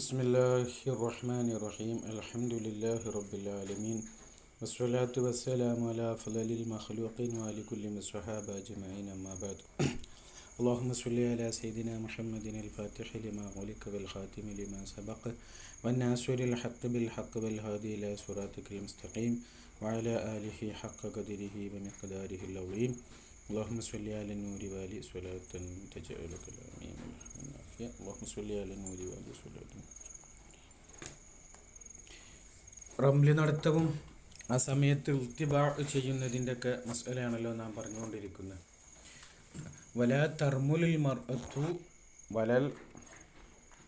بسم الله الرحمن الرحيم الحمد لله رب العالمين والصلاة والسلام على أفضل المخلوقين وعلى كل من الصحابة أجمعين أما بعد اللهم صل على سيدنا محمد الفاتح لما غلق والخاتم لما سبق والناصر الحق بالحق والهادي إلى صراطك المستقيم وعلى آله حق قدره ومقداره العظيم اللهم صل على النور والي صلاة تجعلك الأمين النافية اللهم صل على النور والي صلاة റംലി നടത്തവും ആ സമയത്ത് ഇത്തിബാ ചെയ്യുന്നതിൻ്റെയൊക്കെ മസ്അലയാണല്ലോ നാം പറഞ്ഞുകൊണ്ടിരിക്കുന്നത്. വലാ തർമുലിൽ മർഅത്തു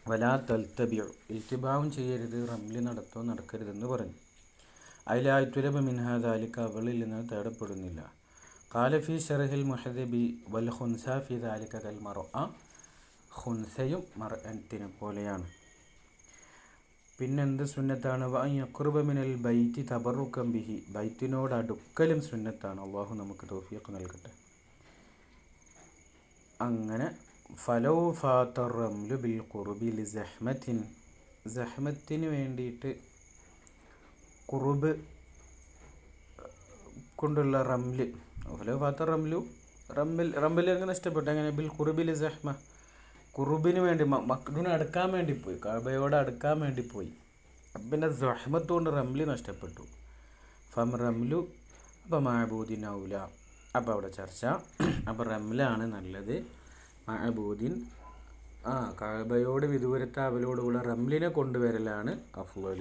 വലാ തൽത്തബിഉ, ഇൽത്തിബാവും ചെയ്യരുത്, റംലി നടത്തവും നടക്കരുതെന്ന് പറഞ്ഞു. അതിലായിട്ടുലബ മിൻഹാ ദാലിക, അവളിൽ നിന്ന് തേടപ്പെടുന്നില്ല. ഖാല ഫി ശർഹിൽ മുഹദ്ദിബി വൽ ഖുൻസ ഫി ദാലിക കൽ മർഅ, ഖുൻസയും മർഅത്തിനെ പോലെയാണ്. പിന്നെന്ത് സുന്നത്താണ്? വഅൻ യഖ്റുബ മിനൽ ബൈത്തി തബറുകം ബിഹി, ബൈത്തിനോട് അടുക്കലും സുന്നത്താണ്. അള്ളാഹു നമുക്ക് തൗഫീഖ് നൽകട്ടെ. അങ്ങനെ ഫലൗ ഫാത റംലു ബിൽ ഖുർബി ലി സഹ്മത്തിൻ, സഹ്മത്തിന് വേണ്ടിയിട്ട് ഖുർബ് കൊണ്ടുള്ള റംല്, ഫലൗ ഫാത റംലു റംബിൽ അങ്ങനെ നഷ്ടപ്പെട്ടു. അങ്ങനെ ബിൽ ഖുർബി ലി സഹ്മ, ഖുർബിന് വേണ്ടി മക്ദൂനെ അടുക്കാൻ വേണ്ടി പോയി, കഅബയോട് അടുക്കാൻ വേണ്ടി പോയി. അപ്പം പിന്നെ സഹ്മത്ത് കൊണ്ട് റംലി നഷ്ടപ്പെട്ടു. ഫം റംലു അപ്പം മഅബൂദിൻ ഔല, അപ്പം അവിടെ ചർച്ച. അപ്പം റംലാണ് നല്ലത്, മഅബൂദിൻ കഅബയോട് വിദൂരത്താവലോടുകൂടെ റംലിനെ കൊണ്ടുവരലാണ് അഫ്ളൽ.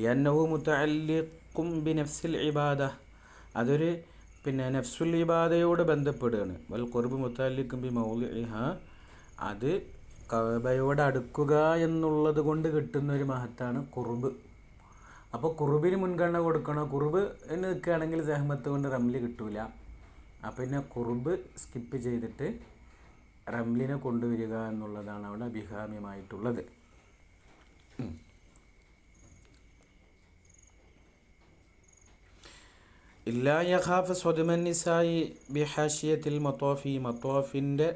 ലിഅന്നഹു മുതഅല്ലിഖും ബിനഫ്സിൽ ഇബാദ, അതൊരു നഫ്സുൽ ഇബാദയോട് ബന്ധപ്പെടുകയാണ്. വൽ ഖുർബ് മുതഅല്ലിഖും ബി മൗളിഇഹ, അത് കഅബയോട് അടുക്കുക എന്നുള്ളത് കൊണ്ട് കിട്ടുന്ന ഒരു മഹത്താണ് ഖുർബ്. അപ്പോൾ ഖുർബിന് മുൻഗണന കൊടുക്കണം. ഖുർബ് എന്ന് നിൽക്കുകയാണെങ്കിൽ സഹ്മത്ത് കൊണ്ട് റംലി കിട്ടൂല. അപ്പം പിന്നെ ഖുർബ് സ്കിപ്പ് ചെയ്തിട്ട് റംലിനെ കൊണ്ടുവരിക എന്നുള്ളതാണ് അവിടെ അഭികാമ്യമായിട്ടുള്ളത്. ഇല്ലാ യഖാഫ് സ്വദമൻ നിസായി ബിഹാഷിയത്തിൽ മത്വാഫി, മത്വാഫിൻ്റെ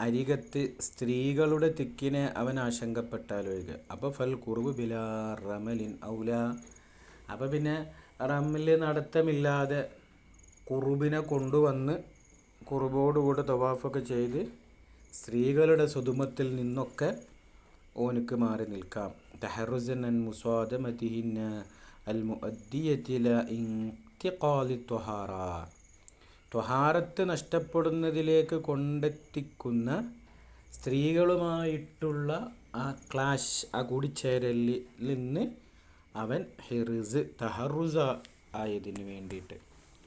അരികത്ത് സ്ത്രീകളുടെ തിക്കിനെ അവൻ ആശങ്കപ്പെട്ടാലൊഴികെ. അപ്പോൾ ഫൽ ഖുർബ് ബിലാ റമലിൻ ഔല, അപ്പോൾ പിന്നെ റമല് നടത്തമില്ലാതെ ഖുർബിനെ കൊണ്ടുവന്ന് ഖുർബോടുകൂടെ തവാഫൊക്കെ ചെയ്ത് സ്ത്രീകളുടെ സുതുമത്തിൽ നിന്നൊക്കെ ഓനുക്ക് മാറി നിൽക്കാം. തഹറുസൻ അൻ മുസാദമതിഹിന്ന അൽ മുഅദ്ദിയതി ലാ ഇന്തിഖാലി ത്വഹാറ, ത്വഹാറത്ത് നഷ്ടപ്പെടുന്നതിലേക്ക് കൊണ്ടെത്തിക്കുന്ന സ്ത്രീകളുമായിട്ടുള്ള ആ ക്ലാഷ്, ആ കൂടിച്ചേരലിൽ നിന്ന് അവൻ തഹറുസ ആയതിന് വേണ്ടിയിട്ട്.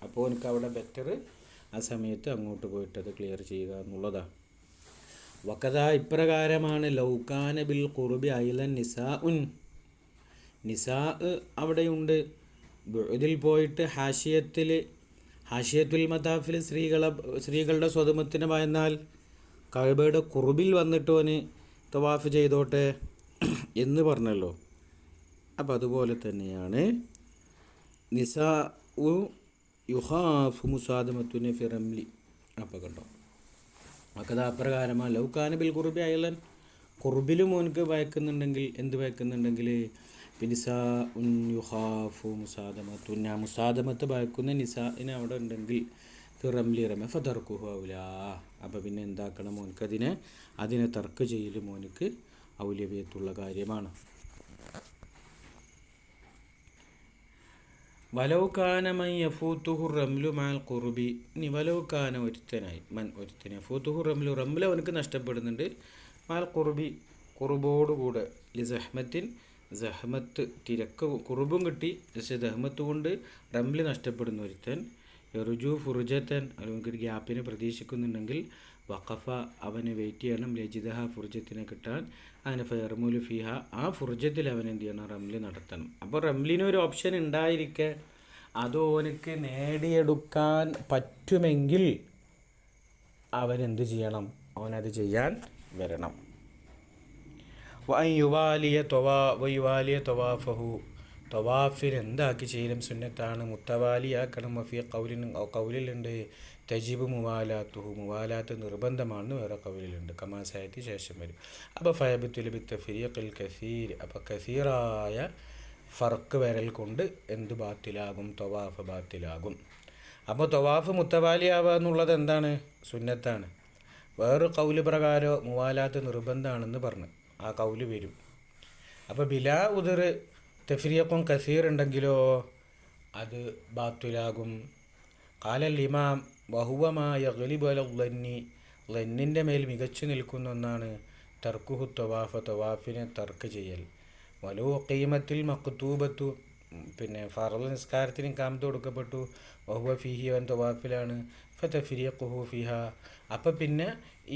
അപ്പോൾ എനിക്ക് അവിടെ ബെറ്റർ ആ സമയത്ത് അങ്ങോട്ട് പോയിട്ട് അത് ക്ലിയർ ചെയ്യുക എന്നുള്ളതാണ്. വക്കഥ, ഇപ്രകാരമാണ് ലൗകാന ബിൽ ഖുർബി ഐലൻ നിസാഉൻ, നിസാ അവിടെയുണ്ട്. ബുഅദിൽ പോയിട്ട് ഹാഷിയത്തുൽ മതാഫിൽ സ്ത്രീകളുടെ സ്വതമത്തിന് ഭയന്നാൽ കഅബയുടെ ഖുർബിൽ വന്നിട്ട് ഓന് തവാഫ് ചെയ്തോട്ടെ എന്ന് പറഞ്ഞല്ലോ. അപ്പം അതുപോലെ തന്നെയാണ് നിസാ യുഹാഫു മുസാദമത്തുനെ ഫി റംലി. അപ്പം കണ്ടോ, അക്കത് അപ്രകാരമാണ്. ലൗകാന ബിൽ ഖുർബി അയലൻ, ഖുർബിലും ഓനക്ക് ഭയക്കുന്നുണ്ടെങ്കിൽ, എന്ത് ഭയക്കുന്നുണ്ടെങ്കിൽ നിസാ ഉൻ യുഹാഫു മുസാദമത്തുൻ, ആ മുസാദമത്ത് ഭയക്കുന്ന നിസാഇനെ അവിടെ ഉണ്ടെങ്കിൽ ഫി റംലി റമ ഫതർക്കുഹു ഔലാ, അപ്പം പിന്നെ എന്താക്കണം, അതിനെ തർക്ക് ചെയ്യൽ മോനിക്ക് ഔലവ്യത്തുള്ള കാര്യമാണ്. വലൗകാന മൻ യഫൂത്തുഹു റംലു മാൽ ഖുർബി, ഇനി വലൗകാന ഒരുത്തനെ യഫൂത്തുഹു റംലു, റംല അവനക്ക് നഷ്ടപ്പെടുന്നുണ്ട്, മാൽ ഖുർബി ഖുർബോടുകൂടെ, ലി സഹ്മത്തിൻ, സഹ്മത്ത് തിരക്ക്, ഖുർബും കിട്ടി പക്ഷേ സഹ്മത്ത് കൊണ്ട് റംലി നഷ്ടപ്പെടുന്ന ഒരുത്തൻ, യർജു ഫുർജത്തൻ, അവനക്കൊരു ഗ്യാപ്പിനെ പ്രതീക്ഷിക്കുന്നുണ്ടെങ്കിൽ വഖഫ, അവന് വെയിറ്റ് ചെയ്യണം, ലജിദഹ, ഫുർജത്തിനെ കിട്ടാൻ. അങ്ങനെ ഫയർമുലു ഫിഹ, ആ ഫുർജത്തിൽ അവൻ എന്ത് ചെയ്യണം, റംലി നടത്തണം. അപ്പോൾ റംലിനൊരു ഓപ്ഷൻ ഉണ്ടായിരിക്കെ അത് ഓനക്ക് നേടിയെടുക്കാൻ പറ്റുമെങ്കിൽ അവൻ എന്ത് ചെയ്യണം, അവനത് ചെയ്യാൻ വരണം. വയുവാലിയ തൊവാഫഹു, തൊവാഫിൽ എന്താക്കി ചെയ്യലും സുന്നത്താണ്, മുത്തവാലിയാക്കണം. വഫി കൗലിലുണ്ട് തജിബ് മുവാലാത്തുഹു, മുവാലാത്ത് നിർബന്ധമാണെന്ന് വേറെ കൗലിലുണ്ട്. കമാസായത്തി ശേഷം വരും. അപ്പോൾ ഫയബത്തുലബി തഫ്രീഖിൽ കസീർ, അപ്പോൾ കസീറായ ഫർക്ക് വരൽ കൊണ്ട് എന്ത് ബാത്തിലാകും? തവാഫ് ബാത്തിലാകും. അപ്പോൾ തവാഫ് മുത്തവാലിയാവുക എന്നുള്ളത് എന്താണ്? സുന്നത്താണ്. വേറൊരു കൗല് പ്രകാരം മുവാലാത്ത് നിർബന്ധമാണെന്ന് പറഞ്ഞു ആ കൗല് വരും. അപ്പോൾ ബിലാ ഉദർ തഫ്രീഖും കസീർ ഉണ്ടെങ്കിലോ അത് ബാത്തിലാകും. ഖാലൽ ഇമാം വഹുവമായ ഗലിബലി, ലന്നിൻ്റെ മേൽ മികച്ചു നിൽക്കുന്ന ഒന്നാണ് തർക്കുഹു തവാഫ, തവാഫിനെ തർക്ക് ചെയ്യൽ. വലോ ഖീമത്തിൽ മക്തൂബത്തു, പിന്നെ ഫർള് നിസ്കാരത്തിന് ഇഖാമത്ത് കൊടുക്കപ്പെട്ടു, വഹുവ ഫിഹി, അവൻ തവാഫിലാണ്, ഫതഫ്രീഖുഹു ഫിഹ, അപ്പം പിന്നെ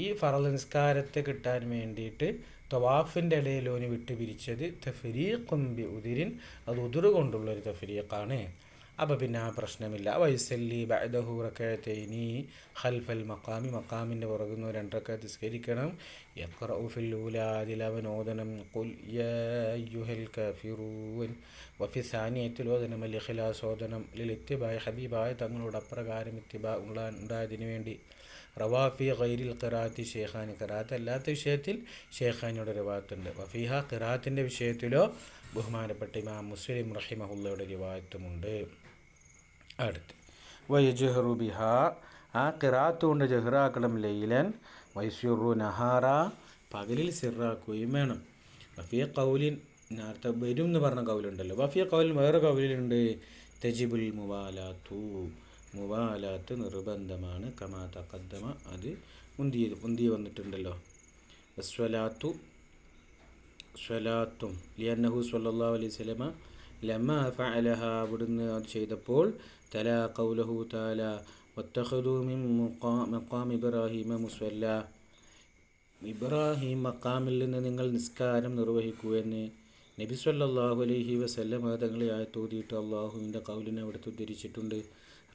ഈ ഫർള് നിസ്കാരത്തെ കിട്ടാൻ വേണ്ടിയിട്ട് തവാഫിൻ്റെ ഇടയിൽ ഓന് വിട്ടുപിരിച്ചത് തഫ്രീഖും ബി ഉദിരിൻ, അത് ഉദുർ കൊണ്ടുള്ളൊരു തഫ്രീഖാണ്. അപ്പോൾ പിന്നെ ആ പ്രശ്നമില്ല. വൈസല്ലി ബഅദഹു റകഅതൈനി ഖൽഫൽ മഖാമി, മഖാമിൻ്റെ പുറകുന്ന 2 റകഅത്ത് നിസ്കരിക്കണം. യഖറഉ ഫിൽ ഊലാ, അതിലവൻ ഓതണം ഖുൽ യാ അയ്യുഹൽ കാഫിറൂൻ. വഫി സാനിയത്തിൽ ഓതണം അൽ ഇഖ്ലാസ്, ഓതണം ലിൽ ഇത്തിബാ, ഹബീബായ തങ്ങളോട് അപ്രകാരം ഇത്തിബാ ഉണ്ടായതിനു വേണ്ടി. റവാഫി ഗൈരിൽ ഖിറാഅത്തി ഷെയ്ഖാനി, ഖിറാഅത്ത് അല്ലാത്ത വിഷയത്തിൽ ഷെയ്ഖാനിയുടെ റിവായത്തുണ്ട്. വഫീഹ, ഖിറാഅത്തിൻ്റെ വിഷയത്തിലോ ബഹുമാനപ്പെട്ട ഇമാം മുസ്ലിം റഹിമഹുള്ളയുടെ റിവായത്തുമുണ്ട്. അടുത്ത് വയജ്ഹറു ബിഹ, ആ ഖിറാഅത്ത് കൊണ്ട് ജഹ്റാക്കണം. ലൈലൻ വയസ്യുറു നഹാറ, പകലിൽ സിറാക്കുകയും വേണം. വഫിയ കൗലിൻ, നേരത്തെ വരും എന്ന് പറഞ്ഞ കൗലുണ്ടല്ലോ, വഫിയ കൗലിൻ വേറെ കൗലിലുണ്ട് തജിബുൽ മുവാലാത്തു, മുവാലാത്ത് നിർബന്ധമാണ്. കമാ തഖദ്ദമ, അത് മുന്തി വന്നിട്ടുണ്ടല്ലോ. സ്വലാത്തും ലിയന്നഹു സ്വല്ലല്ലാഹു അലൈഹി വസല്ലമ ലമ്മ ഫഅലഹ, അവിടുന്ന് അത് ചെയ്തപ്പോൾ തലാ ഖൗലഹു തആല വത്തഖദൂ മിൻ മഖാം ഇബ്രാഹിമ മുസല്ല, ഇബ്രാഹിം മഖാമിൽ നിന്ന് നിങ്ങൾ നിസ്കാരം നിർവഹിക്കൂ എന്ന് നബി സ്വല്ലല്ലാഹു അലൈഹി വസല്ലമ തങ്ങളെ ആയത്തോതിയിട്ട് അള്ളാഹുവിൻ്റെ ഖൗലിനെ അവിടുത്തെ ഉദ്ധരിച്ചിട്ടുണ്ട്.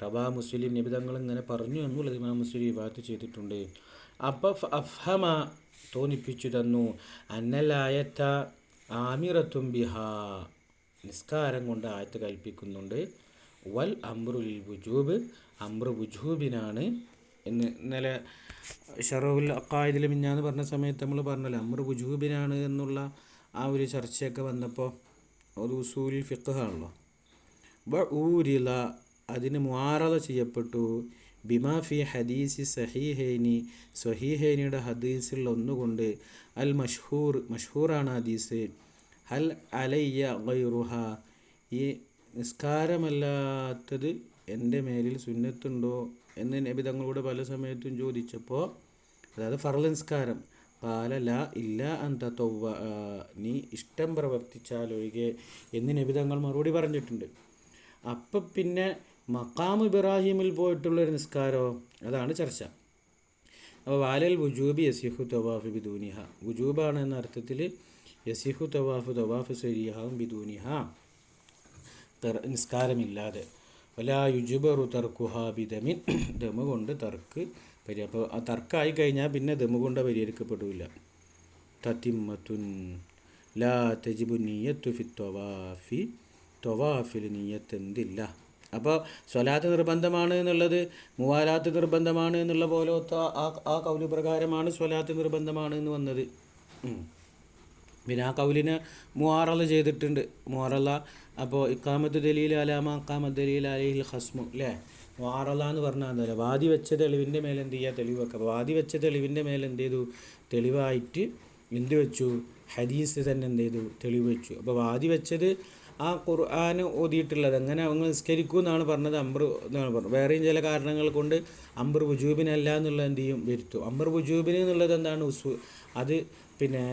റവാ മുസ്ലിം, നബി തങ്ങൾ ഇങ്ങനെ പറഞ്ഞു എന്നുള്ളത് ഇമാം മുസ്ലിം റിവായത്ത് ചെയ്തിട്ടുണ്ട്. അപ്പോൾ അഫ്ഹമ, തോന്നിപ്പിച്ചു തന്നു, അന്നലായത്ത ആമിറത്തും ബിഹാ, നിസ്കാരം കൊണ്ട് ആയത്ത് കൽപ്പിക്കുന്നുണ്ട്. വൽ അംറുൽ വുജൂബ്, അംറു വുജൂബിനാണ് എന്ന് ഇന്നലെ ഷറഹുൽ അഖായിദിൽ മിഞ്ഞാന്ന് പറഞ്ഞ സമയത്ത് നമ്മൾ പറഞ്ഞല്ലോ, അംറു വുജൂബിനാണ് എന്നുള്ള ആ ഒരു ചർച്ചയൊക്കെ വന്നപ്പോൾ അത് ഉസൂൽ ഫിഖ് ആണല്ലോ. ഊരില, അതിന് മുആറള ചെയ്യപ്പെട്ടു. ബിമാ ഫി ഹദീസി സഹീഹൈനി, സഹീഹൈനിയുടെ ഹദീസിൽ ഒന്നുകൊണ്ട്. അൽ മഷ്ഹൂർ, മഷ്ഹൂറാണ് ഹദീസ്. ഹൽ അലയ്യ ഗൈറുഹ, ഈ നിസ്കാരമല്ലാത്തത് എൻ്റെ മേലിൽ സുന്നത്തുണ്ടോ എന്ന് നബി തങ്ങളോട് പല സമയത്തും ചോദിച്ചപ്പോൾ, അതായത് ഫർള് നിസ്കാരം, ഖാല ലാ ഇല്ല അൻ തതവ്വ, നീ ഇഷ്ടം പ്രവർത്തിച്ചാലൊഴികെ എന്ന് നബി തങ്ങൾ മറുപടി പറഞ്ഞിട്ടുണ്ട്. അപ്പം പിന്നെ മഖാം ഇബ്രാഹിമിൽ പോയിട്ടുള്ളൊരു നിസ്കാരമോ, അതാണ് ചർച്ച. അപ്പോൾ വാലൽ വുജൂബി യസിഹു തവാഫ് ബിദൂനിഹ, വുജൂബാണ് എന്ന അർത്ഥത്തിൽ യസിഹു തവാഫ്, തവാഫ് സരിഹാവും ബിദൂനിഹ, നിസ്കാരമില്ലാതെ. വലാ യുജ്ബറു തർക്കുഹ ബിദമിൻ, ദമ കൊണ്ട് തർക്ക് അപ്പോൾ ആ തർക്കമായി കഴിഞ്ഞാൽ പിന്നെ ദമ കൊണ്ട് പരിഹരിക്കപ്പെടില്ല. തത്തിമ്മത്തുൻ ലാ തജിബു നിയ്യത്തു ഫി തവാഫി, തവാഫിൽ നിയ്യത്ത് എന്തില്ല. അപ്പോൾ സ്വലാത്ത് നിർബന്ധമാണ് എന്നുള്ളത് മുവാലാത്ത് നിർബന്ധമാണ് എന്നുള്ള പോലത്തെ ആ കൗല് പ്രകാരമാണ് സ്വലാത്ത് നിർബന്ധമാണ് എന്ന് വന്നത്. പിന്നെ ആ കൗലിനെ മുആറള ചെയ്തിട്ടുണ്ട്. മുആറള അപ്പോൾ ഇഖാമത്ത് ദലീൽ അലാമ ഇഖാമത്ത് ദലീൽ അലൈഹിൽ ഖസ്മു, അല്ലേ? മുആറള എന്ന് പറഞ്ഞാൽ എന്തല്ല, വാദി വെച്ച തെളിവിൻ്റെ മേലെ എന്ത് ചെയ്യുക? തെളിവ് വെക്കുക. അപ്പോൾ വാദി വെച്ച തെളിവിൻ്റെ മേലെ എന്ത് ചെയ്തു? തെളിവായിട്ട് എന്ത് വെച്ചു? ഹദീസ് തന്നെ എന്ത് ചെയ്തു? തെളിവ് വെച്ചു. അപ്പോൾ വാദി വെച്ചത് ആ ഖുർആൻ ഓതിയിട്ടുള്ളത്, അങ്ങനെ அவங்க നിസ്കരിക്കൂ എന്നാണ് പറഞ്ഞത്, അംബർ എന്നാണ് പറഞ്ഞത്. വേറെയും ചില കാരണങ്ങൾ കൊണ്ട് അംബർ വുജൂബിനല്ല എന്നുള്ളത് എന്ത് ചെയ്യും? വരുത്തും. അംബർ വുജൂബിന് എന്നുള്ളത് എന്താണ്? അത് പിന്നെ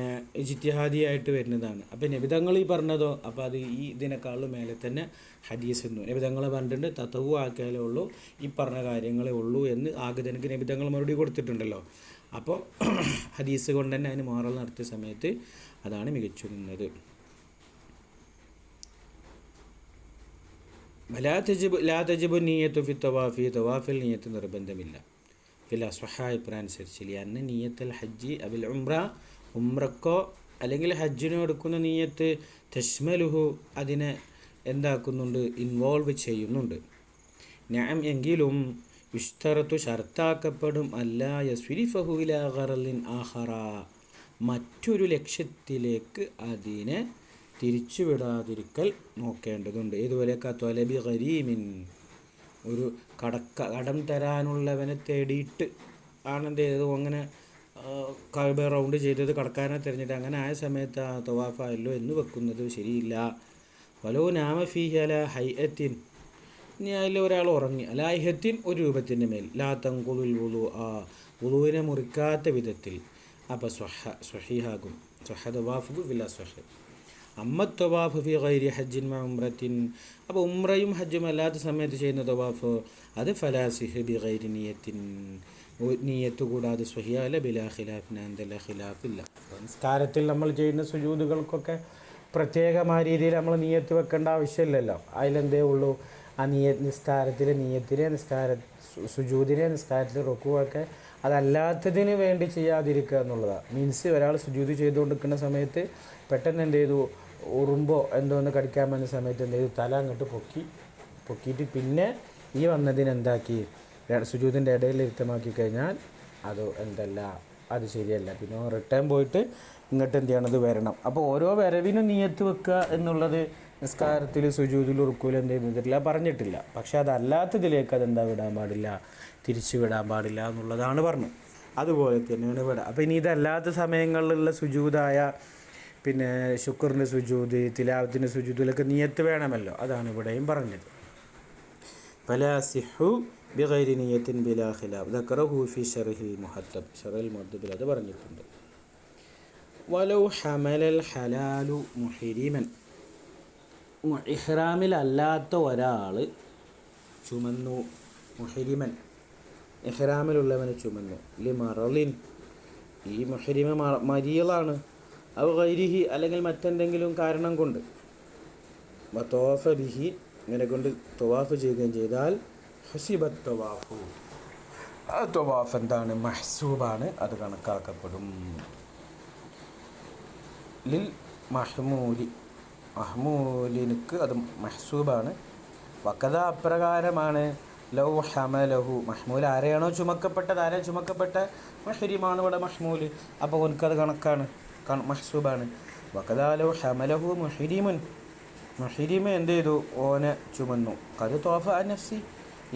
ഇജ്തിഹാദിയായിട്ട് വരുന്നതാണ്. അപ്പോൾ നബിതങ്ങൾ ഈ പറഞ്ഞതോ, അപ്പോൾ അത് ഈ ഇതിനേക്കാളും മേലെ തന്നെ ഹദീസ് എന്നു നബിതങ്ങളെ പറഞ്ഞിട്ടുണ്ട്. തതവ്വു ആക്കിയാലേ ഉള്ളൂ, ഈ പറഞ്ഞ കാര്യങ്ങളേ ഉള്ളൂ എന്ന് ആഗതനക്ക് നബിതങ്ങൾ മറുപടി കൊടുത്തിട്ടുണ്ടല്ലോ. അപ്പോൾ ഹദീസ് കൊണ്ട് തന്നെ അതിന് മുആറള നടത്തിയ സമയത്ത് അതാണ് മികച്ചു നിന്നത്. ലാ തജിബു നിയ്യത്തു ഫി തവാഫി, തവാഫിൽ നിയ്യത്ത് നിർബന്ധമില്ല. ഫിൽ അസ്വഹ അഭിപ്രായം അനുസരിച്ച് ലിഅന്ന നിയ്യത്തുൽ ഹജ്ജി അബിൽ ഉംറ, ഉംറക്കോ അല്ലെങ്കിൽ ഹജ്ജിനോ എടുക്കുന്ന നിയ്യത്ത് തശ്മലുഹു, അതിനെ എന്താക്കുന്നുണ്ട്? ഇൻവോൾവ് ചെയ്യുന്നുണ്ട്. നഅം, എങ്കിലും യുഷ്തറത്തു ഷർത്താക്കപ്പെടും അല്ല യസ്രിഫഹു ഇലാ ഗറളിൻ ആഖറ, മറ്റൊരു ലക്ഷ്യത്തിലേക്ക് അതിനെ തിരിച്ചുവിടാതിരിക്കൽ നോക്കേണ്ടതുണ്ട്. ഏതുപോലെ ത്വലബി ഗരീമിൻ, ഒരു കടം തരാനുള്ളവനെ തേടിയിട്ട് ആണെന്ത് ചെയ്തത്, അങ്ങനെ കഅബ റൗണ്ട് ചെയ്തത് കടക്കാരനെ തിരഞ്ഞിട്ട് അങ്ങനെ ആയ സമയത്ത് ആ തവാഫായല്ലോ എന്ന് വെക്കുന്നത് ശരിയില്ല. വലോ നാമ ഫീഹി അല ഹൈഅത്തിൻ, ഇനി അതിൽ ഒരാൾ ഉറങ്ങി അല ഹൈഅത്തിൻ, ഒരു രൂപത്തിൻ്റെ മേൽ, ലാ തൻഖുദുൽ വുളു, ആ വുളുവിനെ മുറിക്കാത്ത വിധത്തിൽ, അപ്പോൾ സ്വഹീഹാകും. സ്വഹ തവാഫു ഫിൽ അസ്വഹ്. അമ്മ തവാഫ് ഫി ഗൈരി ഹജ്ജിൻ മഅ ഉംറത്തിൻ, അപ്പോൾ ഉംറയും ഹജ്ജും അല്ലാത്ത സമയത്ത് ചെയ്യുന്ന തവാഫ് അത് ഫലാസിഹ് ബി ഗൈരി നിയത്തിൻ, നിയത്ത് കൂടാതെ സ്വഹിയല്ല, ബിലാ ഖിലാഫിൻ, അന്തല്ല ഖിലാഫില്ല. നിസ്കാരത്തിൽ നമ്മൾ ചെയ്യുന്ന സുജൂദുകൾക്കൊക്കെ പ്രത്യേകമായ രീതിയിൽ നമ്മൾ നിയത്ത് വെക്കേണ്ട ആവശ്യമില്ലല്ലോ. അതിലെന്തേ ഉള്ളൂ, ആ നിസ്കാരത്തിലെ നിയത്തിലെ സുജൂദിനെ നിസ്കാരത്തിലെ റുക്കുവൊക്കെ അതല്ലാത്തതിന് വേണ്ടി ചെയ്യാതിരിക്കുക എന്നുള്ളതാണ്. മീൻസ് ഒരാൾ സുജൂദ് ചെയ്തുകൊണ്ടിരിക്കുന്ന സമയത്ത് പെട്ടെന്ന് എന്ത് ചെയ്തു, ഉറുമ്പോ എന്തോന്ന് കടിക്കാൻ വന്ന സമയത്ത് എന്ത് ചെയ്തു, തല അങ്ങോട്ട് പൊക്കിയിട്ട് പിന്നെ ഈ വന്നതിന് എന്താക്കി, സുജൂദിൻ്റെ ഇടയിൽ ഇരുത്തമാക്കി കഴിഞ്ഞാൽ അത് എന്തല്ല, അത് ശരിയല്ല. പിന്നെ റിട്ടേൺ പോയിട്ട് ഇങ്ങോട്ട് എന്ത് ചെയ്യണത്, വരണം. അപ്പോൾ ഓരോ വരവിനും നിയത്ത് വെക്കുക എന്നുള്ളത് നിസ്കാരത്തിൽ സുജൂദിൽ റുക്കൂൽ എന്ത് ചെയ്തിട്ടില്ല, പറഞ്ഞിട്ടില്ല. പക്ഷെ അതല്ലാത്തതിലേക്ക് അതെന്താ വിടാൻ പാടില്ല, തിരിച്ചു വിടാൻ പാടില്ല എന്നുള്ളതാണ് പറഞ്ഞത്. അതുപോലെ തന്നെയാണ് ഇവിടെ. അപ്പോൾ ഇനി ഇതല്ലാത്ത സമയങ്ങളിലുള്ള സുജൂദായ പിന്നെ ശുക്റിൻ്റെ സുജൂദ്, തിലാവത്തിൻ്റെ സുജൂദിലൊക്കെ നിയത്ത് വേണമല്ലോ, അതാണ് ഇവിടെയും പറഞ്ഞത്. ഫലാ സിഹു ബിഗൈരി നിയത്തിൻ ബിലാ ഖിലാഫ് ദക്കറഹു ഫി ശർഹിൽ മുഹദ്ദബ്, ശർഹിൽ മുഹദ്ദബിൽ അത് പറഞ്ഞിട്ടുണ്ട്. വലൗ ഹമലൽ ഹലാലു മുഹരിമൻ, ഇഹ്റാമിലല്ലാത്ത ഒരാൾ ചുമന്നു, മുഹരിമൻ ഇഹ്റാമിലുള്ളവനെ ചുമന്നു, ലിമറളിൻ, ഈ മുഹരിമ മരിയലാണ്, അവ ഗൈരിഹി അല്ലെങ്കിൽ മറ്റെന്തെങ്കിലും കാരണം കൊണ്ട്, വതവാഫ ബിഹി, ഇങ്ങനെ കൊണ്ട് തവാഫ് ചെയ്യുകയും ചെയ്താൽ ഹുസിബത്ത് തവാഫു, ആ തവാഫ് എന്താണ്, മഹ്സൂബാണ്, അത് കണക്കാക്കപ്പെടും. ലിൽ മഹ്മൂലി, മഹ്മൂലിനക്ക് അത് മഹ്സൂബാണ്. വക്കത അപ്രകാരമാണ് ലൗ ഹമലഹു, മഹ്മൂൽ ആരെയാണോ ചുമക്കപ്പെട്ടത്, ആരെ ചുമക്കപ്പെട്ട മഹ്രിമാണ് ഇവിടെ മഹ്മൂൽ, അപ്പോൾ ഓനക്കത് കണക്കാണ്, മഹ്സൂബാണ്. വക്കത ലൗ ഹമലഹു മുഹരിമുൻ, മുഹരിമ എന്ത് ചെയ്തു, ഓനെ ചുമന്നു, കത് തോഫ നഫ്സി,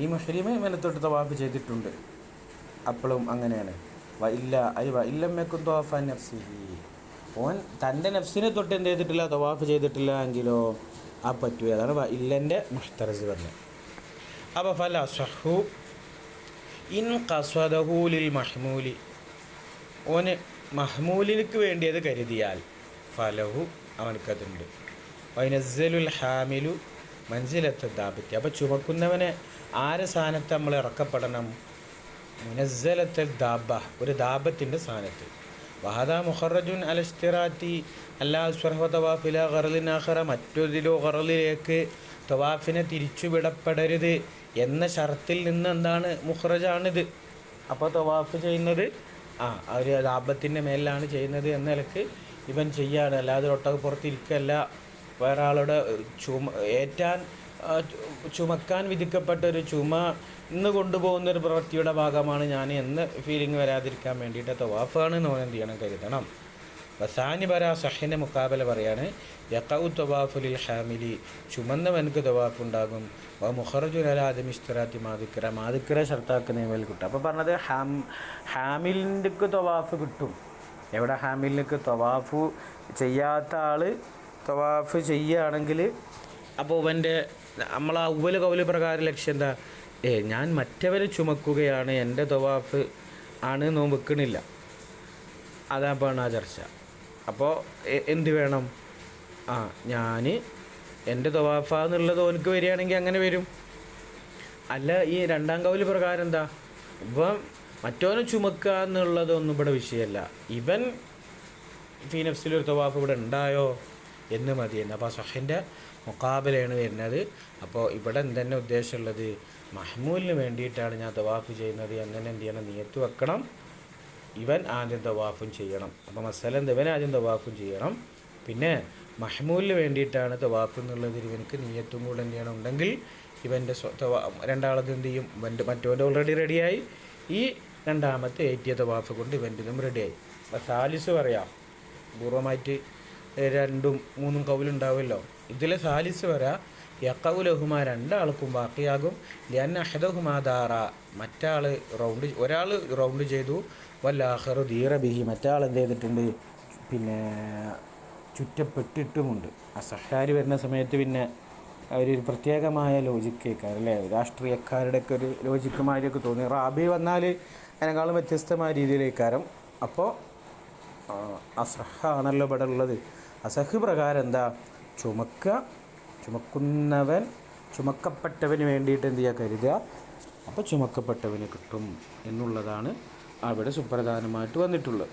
ഈ മുഹരിമ ഇവനെ തൊട്ട് തവാഫ് ചെയ്തിട്ടുണ്ട്, അപ്പോഴും അങ്ങനെയാണ്. ഇല്ലമ്മക്കും തോഫ നഫ്സി, ഓൻ തൻ്റെ നഫ്സിനെ തൊട്ട് എന്ത് ചെയ്തിട്ടില്ല, തവാഫ് ചെയ്തിട്ടില്ല എങ്കിലോ ആ പറ്റൂല. അതാണ് ഇല്ലൻ്റെ മുഹ്തറസ് പറഞ്ഞത്. അപ്പോൾ ഫല സഹു ഇൻ ഖസ്വദഹു ലിൽ മഹ്മൂലി, ഓന് മഹ്മൂലിനക്ക് വേണ്ടിയത് കരുതിയാൽ ഫലഹു, അവനക്കതുണ്ട്. വൈനസ്സലുൽ ഹാമിലു മൻസിലത്ത് ദാബത്തി, അപ്പോൾ ചുമക്കുന്നവനെ ആരെ സ്ഥാനത്ത് നമ്മൾ ഇറക്കപ്പെടണം, മുനസ്സലത്തെ ദാബ, ഒരു ദാബത്തിൻ്റെ സ്ഥാനത്ത്. വഹദ മുഖറജുൻ അലസ്തിറാത്തി അല്ലാ സ്വർഹ തവാഫില ഖറലിൻ ആഖറ, മറ്റൊരു ഖറലിലേക്ക് തവാഫിനെ തിരിച്ചുവിടപ്പെടരുത് എന്ന ഷർത്തിൽ നിന്ന് എന്താണ്, മുഖറജാണിത്. അപ്പോൾ തവാഫ് ചെയ്യുന്നത് ഒരു ദാബത്തിൻ്റെ മേലിലാണ് ചെയ്യുന്നത് എന്ന നിലക്ക് ഇവൻ ചെയ്യാണ്, അല്ലാതെ ഒട്ടകപ്പുറത്തിരിക്കല്ല, വേറെ ആളുടെ ചുമക്കാൻ വിധിക്കപ്പെട്ട ഒരു ചുമ ഇന്ന് കൊണ്ടുപോകുന്നൊരു പ്രവൃത്തിയുടെ ഭാഗമാണ് ഞാൻ എന്ന് ഫീലിംഗ് വരാതിരിക്കാൻ വേണ്ടിയിട്ട് തവാഫാണ് എന്ന് എന്ത് ചെയ്യണം, കരുതണം. വസാനി ബര സഹിൻ്റെ മുക്കാബല പറയാണ്, യഖഉ തവാഫുലിൽ ഹാമിലി, ചുമന്നവനക്ക് തവാഫ് ഉണ്ടാകും. വ മുഖറജുൽ അല ആദമി ഇസ്തിറാത്തി മാദിക്കറ ഷർത്താക്കുന്നതിൽ കിട്ടും. അപ്പോൾ പറഞ്ഞത് ഹാമിലിൻ്റെക്ക് തവാഫ് കിട്ടും. എവിടെ ഹാമിലിനക്ക് തവാഫ് ചെയ്യാത്ത ആൾ തവാഫ് ചെയ്യുകയാണെങ്കിൽ, അപ്പോൾ അവൻ്റെ നമ്മളാ ഉവ്വല് കൗല് പ്രകാരം ലക്ഷ്യം എന്താ, ഞാൻ മറ്റവരെ ചുമക്കുകയാണ്, എൻ്റെ തവാഫ് ആണ് നോൻ വെക്കണില്ല, അതാപ്പാണ് ആ ചർച്ച. അപ്പോൾ എന്ത് വേണം, ഞാൻ എൻ്റെ തവാഫാന്നുള്ളത് ഓനക്ക് വരികയാണെങ്കിൽ അങ്ങനെ വരും. അല്ല ഈ രണ്ടാം കൗല് പ്രകാരം എന്താ, ഇവൻ മറ്റവനെ ചുമക്കുക എന്നുള്ളതൊന്നും ഇവിടെ വിഷയമല്ല, ഇവൻ ഫീ നഫ്സിലൊരു തവാഫ് ഇവിടെ ഉണ്ടായോ എന്ന് മതിയെന്ന്. അപ്പോൾ സഹിൻ്റെ മുക്കാബലയാണ് വരുന്നത്. അപ്പോൾ ഇവിടെ എന്തെന്നെ ഉദ്ദേശമുള്ളത്, മഹ്മൂലിന് വേണ്ടിയിട്ടാണ് ഞാൻ തവാഫ് ചെയ്യുന്നത് അങ്ങനെ എന്ത് ചെയ്യണം, നിയത്ത് വെക്കണം, ഇവൻ ആദ്യം തവാഫും ചെയ്യണം. അപ്പോൾ മസല ഇവൻ ആദ്യം തവാഫും ചെയ്യണം, പിന്നെ മഹ്മൂലിന് വേണ്ടിയിട്ടാണ് തവാഫ് എന്നുള്ളതിൽ ഇവനക്ക് നിയത്തും കൂടെ എന്ത് ചെയ്യണം ഉണ്ടെങ്കിൽ ഇവൻ്റെ രണ്ടാളത് എന്ത് ചെയ്യും, മറ്റവൻ്റെ ഓൾറെഡി റെഡിയായി, ഈ രണ്ടാമത്തെ ഏറ്റിയ തവാഫ് കൊണ്ട് ഇവൻ്റെ ഇതും റെഡിയായി. അപ്പോൾ സാലിസ് പറയാം, പൂർവ്വമായിട്ട് 2ഉം 3ഉം കൗലുണ്ടാവുമല്ലോ, ഇതിലെ സാലിസ് വരാം യക്കൗലഹുമ രണ്ടാൾക്കും ബാക്കിയാകും, ലിഅന്ന അഹദഹുമാ ദാറ മറ്റാൾ ഒരാൾ റൗണ്ട് ചെയ്തു, വല്ലാഹറു ദീറ ബിഹി മറ്റാൾ എന്ത് ചെയ്തിട്ടുണ്ട്, പിന്നെ ചുറ്റപ്പെട്ടിട്ടുമുണ്ട്. അസഹാരി വരുന്ന സമയത്ത് പിന്നെ ഒരു പ്രത്യേകമായ ലോജിക്കേക്കാരം അല്ലേ, രാഷ്ട്രീയക്കാരുടെയൊക്കെ ഒരു ലോജിക്ക് മാതിരിയൊക്കെ തോന്നി. റാബി വന്നാൽ അതിനേക്കാളും വ്യത്യസ്തമായ രീതിയിലേക്കാരം. അപ്പോൾ അസഹാണല്ലോ ഇവിടെ ഉള്ളത്. അസഹ് പ്രകാരം എന്താ, ചുമക്കുന്നവൻ ചുമക്കപ്പെട്ടവന് വേണ്ടിയിട്ട് എന്ത് ചെയ്യുക, കരുതുക. അപ്പോൾ ചുമക്കപ്പെട്ടവന് കിട്ടും എന്നുള്ളതാണ് അവിടെ സുപ്രധാനമായിട്ട് വന്നിട്ടുള്ളത്.